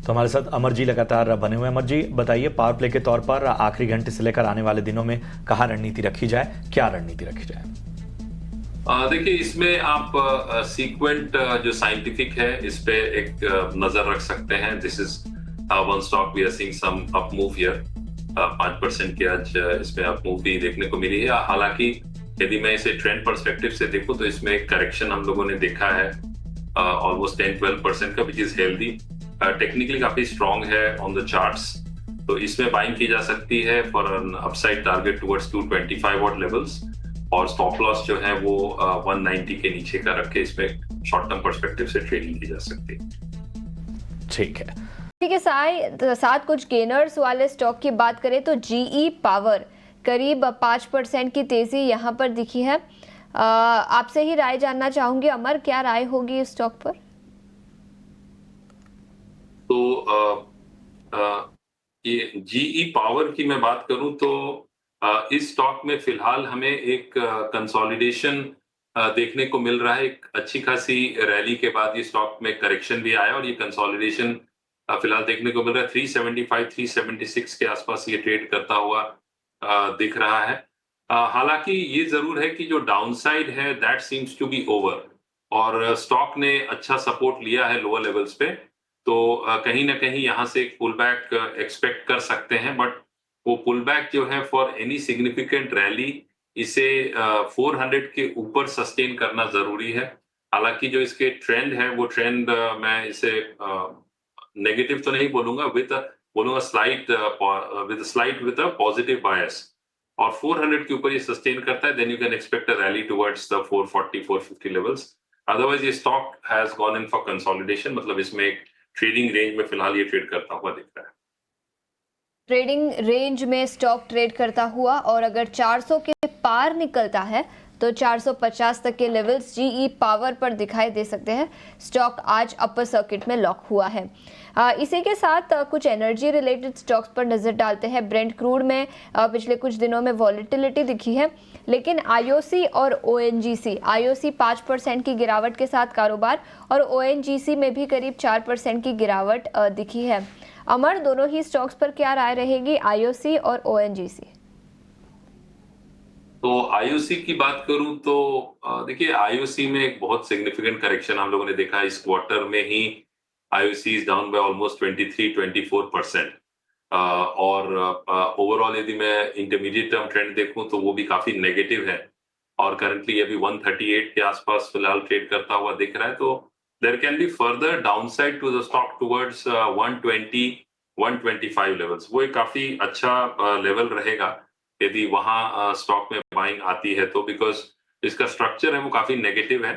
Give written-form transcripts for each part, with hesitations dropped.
तो हमारे साथ अमर जी लगातार बने हुए हैं। अमर जी बताइए, पावर प्ले के तौर पर आखिरी घंटे से लेकर आने वाले दिनों में कहाँ रणनीति रखी जाए, क्या रणनीति रखी जाए? देखिए, इसमें आप सीक्वेंट जो साइंटिफिक है इस पे एक नजर रख सकते हैं। This is one stock we are seeing some up move here. 5% की आज इसमें अप मूव भी देखने को मिली है। हालांकि यदि मैं इसे ट्रेंड पर्सपेक्टिव से देखूं तो इसमें एक करेक्शन हम लोगों ने देखा है ऑलमोस्ट 10-12% का, विच इज हेल्दी। टेक्निकली काफी स्ट्रांग है ऑन द चार्ट्स, तो इसमें बाइंग की जा सकती है for an upside target towards 225 what levels, और स्टॉप लॉस जो है वो 190 के नीचे का रख के इसमें शॉर्ट टर्म पर्सपेक्टिव से ट्रेडिंग की जा सकती है। ठीक है, ठीक है। साथ कुछ गेनर्स वाले स्टॉक की बात करें तो जीई पावर करीब 5% की तेजी यहाँ पर दिखी है। आपसे ही राय जानना चाहूंगी अमर, क्या राय होगी इस स्टॉक पर? तो ये जीई पावर की मैं बात करूं तो इस स्टॉक में फिलहाल हमें एक कंसोलिडेशन देखने को मिल रहा है। एक अच्छी खासी रैली के बाद ये स्टॉक में करेक्शन भी आया और ये कंसोलिडेशन फिलहाल देखने को मिल रहा है। 375 376 के आसपास ये ट्रेड करता हुआ दिख रहा है। हालांकि ये जरूर है कि जो डाउनसाइड है that seems to be over, और स्टॉक ने अच्छा सपोर्ट लिया है लोअर लेवल्स पे, तो कहीं ना कहीं यहाँ से एक पुल बैक एक्सपेक्ट कर सकते हैं। बट वो पुल बैक जो है फॉर एनी सिग्निफिकेंट रैली इसे 400 के ऊपर सस्टेन करना जरूरी है। हालांकि जो इसके ट्रेंड है वो ट्रेंड मैं इसे नेगेटिव तो नहीं बोलूंगा, बोलूंगा slight with a positive bias, और 400 के ऊपर ये सस्टेन करता है then you can expect a rally towards the 440 450 levels. Otherwise ये stock has gone in for consolidation, मतलब इसमें एक ट्रेडिंग रेंज में फिलहाल ये ट्रेड करता हुआ दिख रहा है। ट्रेडिंग रेंज में स्टॉक ट्रेड करता हुआ, और अगर 400 के पार निकलता है तो 450 तक के लेवल्स जीई पावर पर दिखाई दे सकते हैं। स्टॉक आज अपर सर्किट में लॉक हुआ है। इसी के साथ कुछ एनर्जी रिलेटेड स्टॉक्स पर नजर डालते हैं। ब्रेंट क्रूड में पिछले कुछ दिनों में वॉलेटिलिटी दिखी है, लेकिन आईओसी और ओएनजीसी, आईओसी 5% की गिरावट के साथ कारोबार, और ओएनजीसी में भी करीब 4% की गिरावट दिखी है। अमर, दोनों ही स्टॉक्स पर क्या राय रहेगी, आईओसी और ओएनजीसी? तो आईओसी की बात करूं तो देखिए, आईओसी में एक बहुत सिग्निफिकेंट करेक्शन हम लोगों ने देखा इस क्वार्टर में ही। IOC is down by almost 23-24%, और ओवरऑल यदि मैं इंटरमीडिएट टर्म ट्रेंड देखूं तो वो भी काफी नेगेटिव है, और करंटली अभी 138 के आसपास फिलहाल ट्रेड करता हुआ दिख रहा है। तो there can be further downside to the stock towards 120 125 levels. वो एक काफी अच्छा लेवल रहेगा यदि वहां स्टॉक में बाइंग आती है तो, बिकॉज इसका स्ट्रक्चर है वो काफी नेगेटिव है।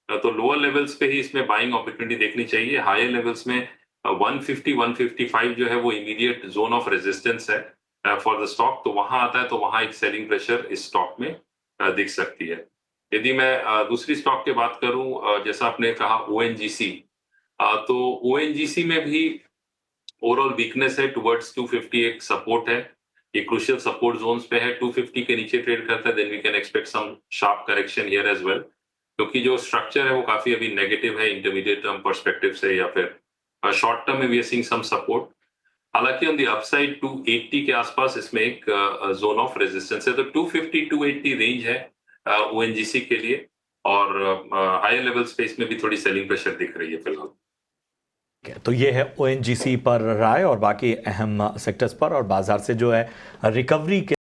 तो लोअर लेवल्स पे ही इसमें बाइंग अपॉर्चुनिटी देखनी चाहिए। हायर लेवल्स में 150 155 जो है वो इमीडिएट जोन ऑफ रेजिस्टेंस है फॉर द स्टॉक, तो वहां आता है तो वहां एक सेलिंग प्रेशर इस स्टॉक में दिख सकती है। यदि मैं दूसरी स्टॉक की बात करूं, जैसा आपने कहा ओएनजीसी, तो ओएनजीसी में भी ओवरऑल वीकनेस है टुवर्ड्स 250 एक सपोर्ट है। ये क्रूशियल सपोर्ट जोन्स पे है। 250 के नीचे ट्रेड करता है then we can expect some sharp correction here as well, क्योंकि जो स्ट्रक्चर है वो काफी अभी नेगेटिव है इंटरमीडिएट टर्म पर्सपेक्टिव से, या फिर शॉर्ट टर्म में we are seeing some support. हालांकि ऑन द अपसाइड 280 के आसपास इसमें एक जोन ऑफ रेजिस्टेंस है, तो 250 280 रेंज है ओएनजीसी के लिए, और हायर लेवल्स पे इसमें भी थोड़ी सेलिंग प्रेशर दिख रही है फिलहाल। तो ये है ओएनजीसी पर राय, और बाकी अहम सेक्टर्स पर और बाजार से जो है रिकवरी के